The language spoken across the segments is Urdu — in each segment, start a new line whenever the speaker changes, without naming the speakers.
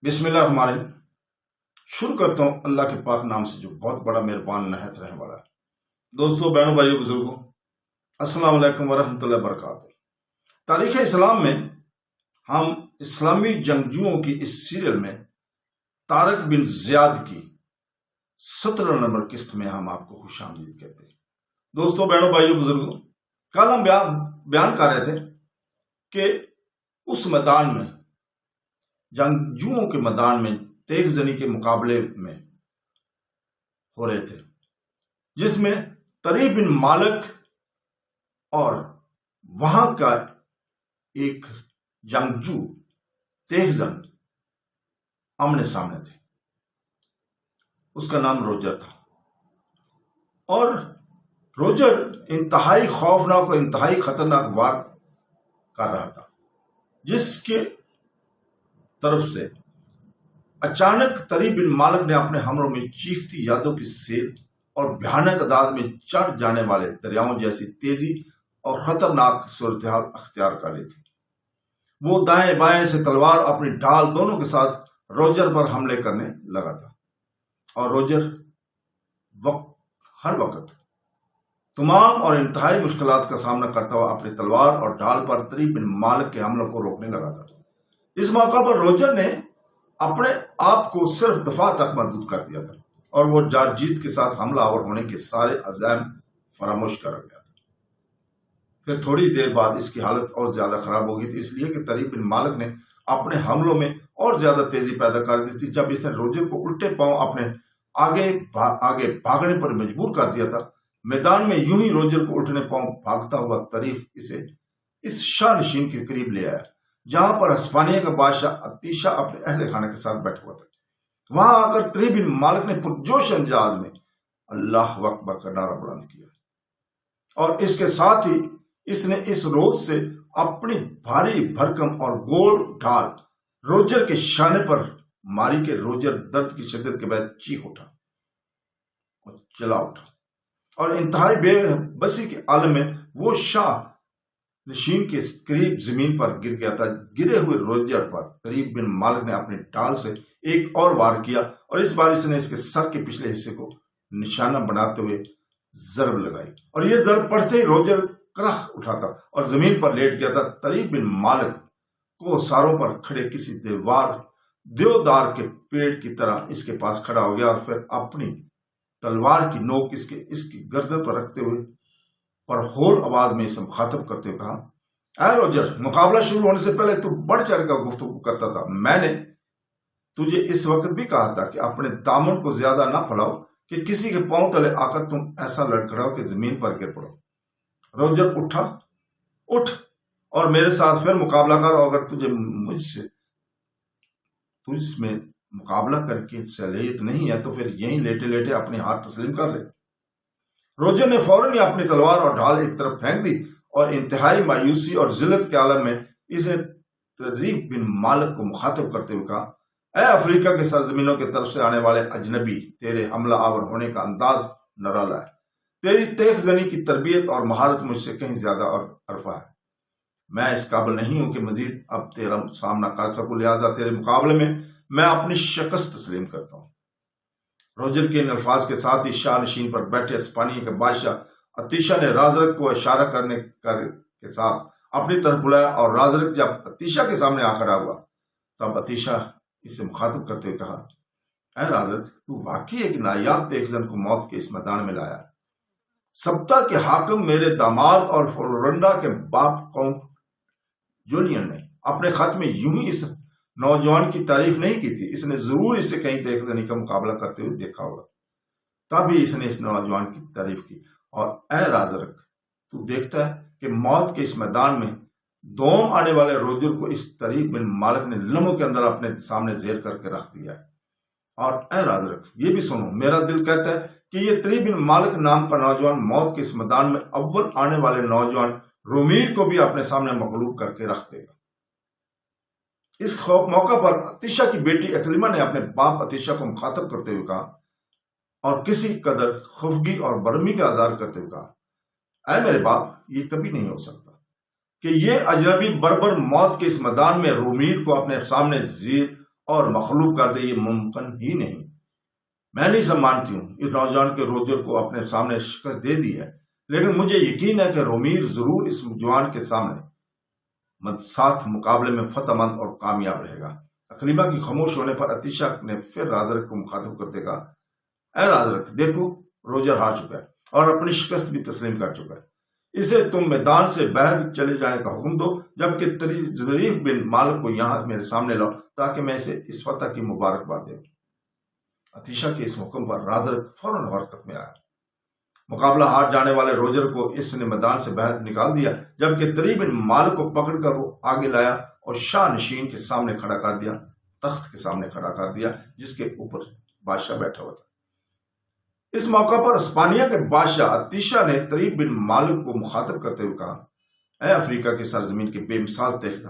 بسم اللہ الرحمن الرحیم۔ شروع کرتا ہوں اللہ کے پاک نام سے جو بہت بڑا مہربان نہایت رحم والا ہے۔ دوستو، بہنوں، بھائیو، بزرگوں، السلام علیکم ورحمۃ اللہ وبرکاتہ۔ تاریخ اسلام میں ہم اسلامی جنگجوؤں کی اس سیریل میں طارق بن زیاد کی 17 نمبر قسط میں ہم آپ کو خوش آمدید کہتے ہیں۔ دوستو، بہنوں، بھائیو، بزرگوں، کل ہم بیان کر رہے تھے کہ اس میدان میں، جنگجوؤں کے میدان میں تیغ زنی کے مقابلے میں ہو رہے تھے، جس میں طریف بن مالک اور وہاں کا ایک جنگجو تیغ زن آمنے سامنے تھے۔ اس کا نام روجر تھا، اور روجر انتہائی خوفناک اور انتہائی خطرناک وار کر رہا تھا، جس کے طرف سے اچانک طریف بن مالک نے اپنے حملوں میں چیختی یادوں کی سیل اور بھیانک انداز میں چڑھ جانے والے دریاؤں جیسی تیزی اور خطرناک صورتحال اختیار کر لی تھی۔ وہ دائیں بائیں سے تلوار اپنی ڈھال دونوں کے ساتھ روجر پر حملے کرنے لگا تھا، اور روجر ہر وقت تمام اور انتہائی مشکلات کا سامنا کرتا ہوا اپنی تلوار اور ڈھال پر طریف بن مالک کے حملوں کو روکنے لگا تھا۔ اس موقع پر روجر نے اپنے آپ کو صرف دفاع تک محدود کر دیا تھا، اور وہ جار جیت کے ساتھ حملہ آور ہونے کے سارے عزائم فراموش کر گیا تھا۔ پھر تھوڑی دیر بعد اس کی حالت اور زیادہ خراب ہو گئی تھی، اس لیے کہ طریف بن مالک نے اپنے حملوں میں اور زیادہ تیزی پیدا کر دی تھی۔ جب اس نے روجر کو الٹے پاؤں اپنے آگے بھاگنے پر مجبور کر دیا تھا، میدان میں یوں ہی روجر کو الٹنے پاؤں بھاگتا ہوا طریف اسے اس شاہ نشین کے قریب لے آیا جہاں پر ہسپانیہ کا بادشاہ اتیشہ اپنے اہل خانہ کے ساتھ بیٹھا ہوا تھا۔ وہاں آ کر طریف بن مالک نے پرجوش انداز میں اللہ اکبر کا نعرہ بلند کیا، اور اس کے ساتھ ہی اس نے اس روز سے اپنی بھاری بھرکم اور گول ڈھال روجر کے شانے پر ماری کہ روجر درد کی شدت کے بعد چیخ اٹھا اور چلا اٹھا، اور انتہائی بے بسی کے عالم میں وہ شاہ نشین کے قریب زمین پر گر گیا تھا۔ گرے ہوئے روجر پر طریف بن مالک نے اپنی ڈھال سے ایک اور وار کیا، اور اس بار اس نے اس کے سر کے پچھلے حصے کو نشانہ بناتے ہوئے ضرب لگائی، اور یہ ضرب پڑتے ہی روجر کرخ اٹھا تھا اور زمین پر لیٹ گیا تھا۔ طریف بن مالک کو ساروں پر کھڑے کسی دیودار کے پیڑ کی طرح اس کے پاس کھڑا ہو گیا، اور پھر اپنی تلوار کی نوک اس کی گردن پر رکھتے ہوئے پر ہول آواز میں اسے مخاطب کرتے ہوئے کہا، اے روجر، مقابلہ شروع ہونے سے پہلے تو بڑھ چڑھ کر گفتگو کرتا تھا۔ میں نے تجھے اس وقت بھی کہا تھا کہ اپنے دامن کو زیادہ نہ پھیلاؤ کہ کسی کے پاؤں تلے آ کر تم ایسا لڑکھڑاؤ کہ زمین پر گر پڑو۔ روجر اٹھ اور میرے ساتھ پھر مقابلہ کر، اور اگر تجھ میں مقابلہ کر کے صلاحیت نہیں ہے تو پھر یہیں لیٹے لیٹے اپنے ہاتھ تسلیم کر لے۔ روجر نے فوراً ہی اپنی تلوار اور ڈھال ایک طرف پھینک دی، اور انتہائی مایوسی اور ذلت کے عالم میں اسے طریف بن مالک کو مخاطب کرتے ہوئے کہا، اے افریقہ کے سرزمینوں کی طرف سے آنے والے اجنبی، تیرے حملہ آور ہونے کا انداز نرالا ہے۔ تیری تیغ زنی کی تربیت اور مہارت مجھ سے کہیں زیادہ اور عرفہ ہے۔ میں اس قابل نہیں ہوں کہ مزید اب تیرا سامنا کر سکوں، لہٰذا تیرے مقابلے میں اپنی شکست تسلیم کرتا ہوں۔ روجر کے ان الفاظ کے ساتھ ہی شاہ نشین پر بیٹھے اسپانیہ کے بادشاہ اتیشہ نے رازرک کو اشارہ کرنے کے ساتھ اپنی طرف بلایا، اور رازرک جب اتیشہ کے سامنے آ کھڑا ہوا تب اتیشہ اسے مخاطب کرتے ہوئے کہا، اے رازرک، تو واقعی ایک نایاب تیغ زن کو موت کے اس میدان میں لایا۔ سبتا کے حاکم میرے داماد اور فلورنڈا کے باپ کاؤنٹ جولین نے اپنے خط میں یوں ہی اس نوجوان کی تعریف نہیں کی تھی۔ اس نے ضرور اسے کہیں تیغ زنی کا مقابلہ کرتے ہوئے دیکھا ہوگا، تبھی اس نے اس نوجوان کی تعریف کی۔ اور اے رازرک، تو دیکھتا ہے کہ موت کے اس میدان میں دوم آنے والے روجر کو اس طریف بن مالک نے لمحوں کے اندر اپنے سامنے زیر کر کے رکھ دیا ہے۔ اور اے رازرک، یہ بھی سنو، میرا دل کہتا ہے کہ یہ طریف بن مالک نام کا نوجوان موت کے اس میدان میں اول آنے والے نوجوان رومیر کو بھی اپنے سامنے مغلوب کر کے رکھ دے گا۔ اس موقع پر اتیشہ کی بیٹی اکلیما نے اپنے باپ اتیشہ کو مخاطب کرتے ہوئے کہا، اور کسی قدر خفگی اور برہمی کا اظہار کرتے ہوئے کہا، اے میرے باپ، یہ کبھی نہیں ہو سکتا کہ یہ اجنبی بربر موت کے اس میدان میں رومیر کو اپنے سامنے زیر اور مغلوب کر دے، یہ ممکن ہی نہیں۔ میں نہیں سب مانتی ہوں اس نوجوان کے روجر کو اپنے سامنے شکست دے دی ہے، لیکن مجھے یقین ہے کہ رومیر ضرور اس جوان کے سامنے ساتھ مقابلے میں فتح مند اور کامیاب رہے گا۔ اکلیمہ کی خاموش ہونے پر عطیشہ نے پھر رازرک کو مخاطب کرتے کہا، اے رازرک، دیکھو روجر ہار چکا ہے اور اپنی شکست بھی تسلیم کر چکا ہے۔ اسے تم میدان سے باہر چلے جانے کا حکم دو، جبکہ ظریف بن مالک کو یہاں میرے سامنے لاؤ تاکہ میں اسے اس فتح کی مبارکباد دے۔ عطیشہ کے اس حکم پر رازرک فوراً حرکت میں آیا۔ مقابلہ ہار جانے والے روجر کو اس نے میدان سے باہر نکال دیا، جبکہ طری بن مالک کو پکڑ کر وہ آگے لایا اور شاہ نشین کے سامنے کھڑا کر دیا، تخت کے سامنے کھڑا کر دیا جس کے اوپر بادشاہ بیٹھا ہوا تھا۔ اس موقع پر اسپانیہ کے بادشاہ عطیشہ نے طری بن مالک کو مخاطب کرتے ہوئے کہا، اے افریقہ کی سرزمین کے بے مثال تیغ،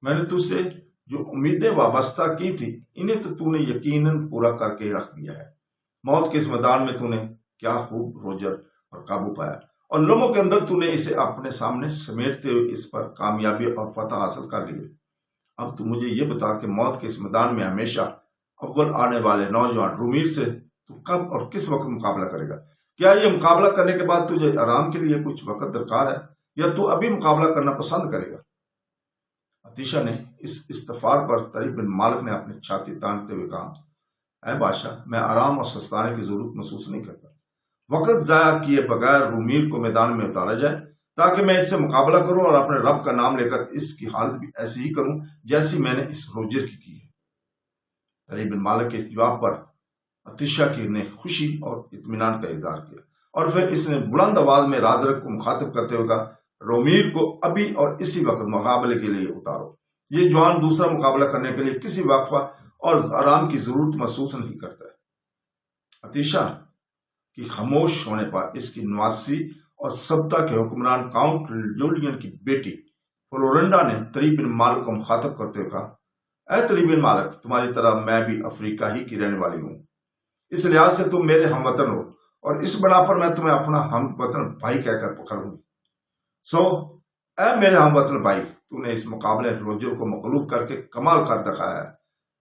میں نے تجھ سے جو امیدیں وابستہ کی تھی انہیں تو نے یقیناً پورا کر کے رکھ دیا ہے۔ موت کے اس میدان میں تو نے کیا خوب روجر اور قابو پایا، اور لمحوں کے اندر تو نے اسے اپنے سامنے سمیٹتے ہوئے اس پر کامیابی اور فتح حاصل کر لی۔ اب تو مجھے یہ بتا کہ موت کے اس میدان میں ہمیشہ اول آنے والے نوجوان رومیر سے تو کب اور کس وقت مقابلہ کرے گا؟ کیا یہ مقابلہ کرنے کے بعد تجھے آرام کے لیے کچھ وقت درکار ہے، یا تو ابھی مقابلہ کرنا پسند کرے گا؟ عطیشہ نے اس استفار پر طری بن مالک نے اپنی چھاتی تانتے ہوئے کہا، اے بادشاہ، میں آرام اور سستانے کی ضرورت محسوس نہیں کرتا۔ وقت ضائع کیے بغیر رومیر کو میدان میں اتارا جائے تاکہ میں اس سے مقابلہ کروں اور اپنے رب کا نام لے کر اس کی حالت بھی ایسی ہی کروں جیسی میں نے اس روجر کی ہے۔ طری بن مالک کے اس جواب پر عطیشہ نے خوشی اور اطمینان کا اظہار کیا، اور پھر اس نے بلند آواز میں رازرک کو مخاطب کرتے ہوئے کہا، رومیر کو ابھی اور اسی وقت مقابلے کے لیے اتارو۔ یہ جوان دوسرا مقابلہ کرنے کے لیے کسی وقفہ اور آرام کی ضرورت محسوس نہیں کرتا ہے۔ عطیشہ کی خاموش ہونے پر اس کی نواسی اور سبتا کے حکمران کاؤنٹ جولین کی بیٹی فلورنڈا نے طری بن مالک کو مخاطب کرتے ہوئے کہا، اے طری بن مالک، تمہاری طرح میں بھی افریقہ ہی کی رہنے والی ہوں، اس لحاظ سے تم میرے ہم وطن ہو، اور اس بنا پر میں تمہیں اپنا ہم وطن بھائی کہہ کر پکاروں گی۔ سو اے میرے ہم وطن بھائی، تو نے اس مقابلے روجر کو مغلوب کر کے کمال کر دکھایا ہے۔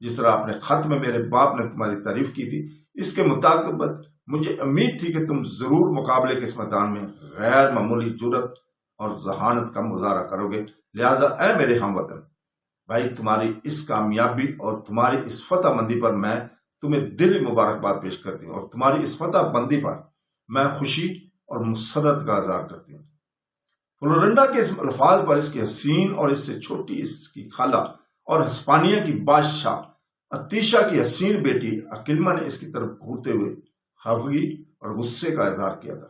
جس طرح اپنے خط میں میرے باپ نے تمہاری تعریف کی تھی، اس کے مطابق مجھے امید تھی کہ تم ضرور مقابلے کے اس میدان میں غیر معمولی جرت اور ذہانت کا مظاہرہ کرو گے۔ لہٰذا اے میرے ہم وطن بھائی، تمہاری اس کامیابی اور تمہاری اس فتح مندی پر میں تمہیں دلی مبارکباد پیش کرتی ہوں، اور تمہاری اس فتح بندی پر میں خوشی اور مسرت کا اظہار کرتی ہوں۔ فلورنڈا کے اس الفاظ پر اس کی حسین اور اس سے چھوٹی اس کی خالہ اور ہسپانیہ کی بادشاہ عطیشہ کی حسین بیٹی اکلیمہ نے اس کی طرف گھورتے ہوئے خفگی اور غصے کا اظہار کیا تھا،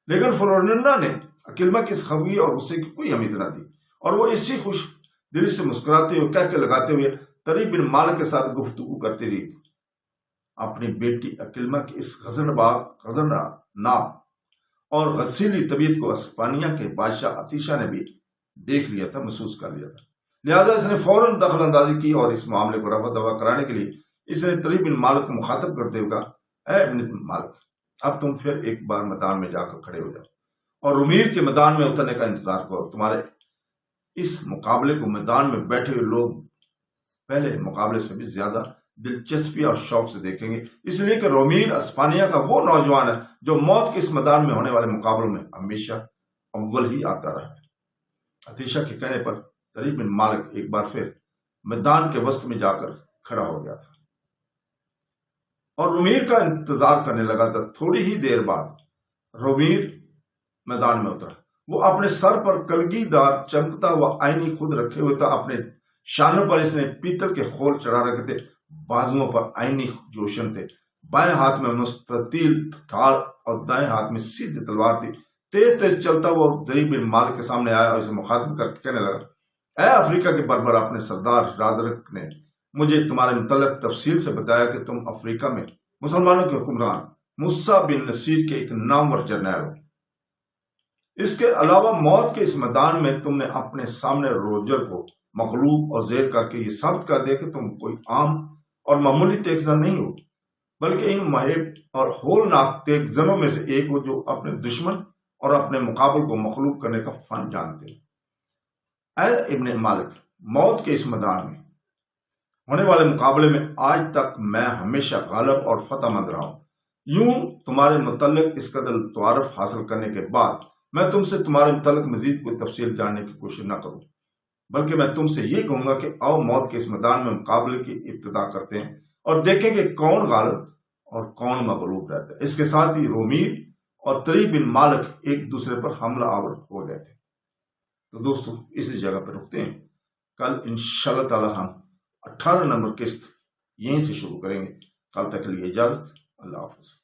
لیکن فلورنڈا نے اکلیمہ کی اس خفگی اور غصے کی کوئی اہمیت نہ دی، اور وہ اسی خوش دلی سے مسکراتے ہوئے کہہ کے لگاتے ہوئے طری بن مالک کے ساتھ گفتگو کرتی رہی تھی۔ اپنی بیٹی اکلیمہ کی اس غضبناک اور غسیلی طبیعت کو اسپانیہ کے بادشاہ عطیشہ نے بھی دیکھ لیا تھا، محسوس کر لیا تھا، لہذا اس نے فوراً دخل اندازی کی اور اس معاملے کو رفع دفع کرانے کے لیے اس نے طری بن مالک کو مخاطب کرتے ہوئے کہا، اے ابن مالک، اب تم پھر ایک بار میدان میں جا کر کھڑے ہو جاؤ اور رومیر کے میدان میں اترنے کا انتظار کرو۔ تمہارے اس مقابلے کو میدان میں بیٹھے ہوئے لوگ پہلے مقابلے سے بھی زیادہ دلچسپی اور شوق سے دیکھیں گے، اس لیے کہ رومیر اسپانیہ کا وہ نوجوان ہے جو موت کے اس میدان میں ہونے والے مقابلوں میں ہمیشہ اول ہی آتا رہا ہے۔ عطیشہ کے کہنے پر طری بن مالک ایک بار پھر میدان کے وسط میں جا کر کھڑا ہو گیا تھا اور رومیر کا انتظار کرنے لگا تھا۔ تھوڑی ہی دیر بعد رومیر میدان میں اترا۔ وہ اپنے سر پر کلگی دار چمکتا ہوا آئینی خود رکھے ہوئے تھا، اپنے شانوں پر اس نے پیتل کے خول چڑھا رکھے تھے، بازوؤں پر آئینی جوشن تھے، بائیں ہاتھ میں مستطیل ڈھال اور دائیں ہاتھ میں سیدھی تلوار تھی۔ تیز تیز چلتا ہوا طری بن مالک کے سامنے آیا اور اسے مخاطب کر کے کہنے لگا، اے افریقہ کے بربر، اپنے سردار رازرک نے مجھے تمہارے متعلق تفصیل سے بتایا کہ تم افریقہ میں مسلمانوں کے حکمران موسیٰ بن نصیر کے ایک نامور جرنیل ہو۔ اس کے علاوہ موت کے اس میدان میں تم نے اپنے سامنے روجر کو مغلوب اور زیر کر کے یہ ثابت کر دیا کہ تم کوئی عام اور معمولی تیغ زن نہیں ہو، بلکہ ان مہیب اور ہولناک تیغ زنوں میں سے ایک ہو جو اپنے دشمن اور اپنے مقابل کو مغلوب کرنے کا فن جانتے ہیں۔ اے ابن مالک، موت کے اس میدان میں ہونے والے مقابلے میں آج تک میں ہمیشہ غالب اور فتح مند رہا ہوں۔ یوں تمہارے متعلق اس قدر تعارف حاصل کرنے کے بعد میں تم سے تمہارے متعلق مزید کوئی تفصیل جاننے کی کوشش نہ کروں، بلکہ میں تم سے یہ کہوں گا کہ آؤ موت کے اس میدان میں مقابلے کی ابتدا کرتے ہیں اور دیکھیں کہ کون غالب اور کون مغلوب رہتا ہے۔ اس کے ساتھ ہی رومیل اور طری بن مالک ایک دوسرے پر حملہ آور ہو گئے تھے۔ تو دوستو اسی جگہ پہ رکتے ہیں، کل انشاءاللہ تعالی ہم 18 نمبر قسط یہیں سے شروع کریں گے۔ کل تک کے لیے اجازت، اللہ حافظ۔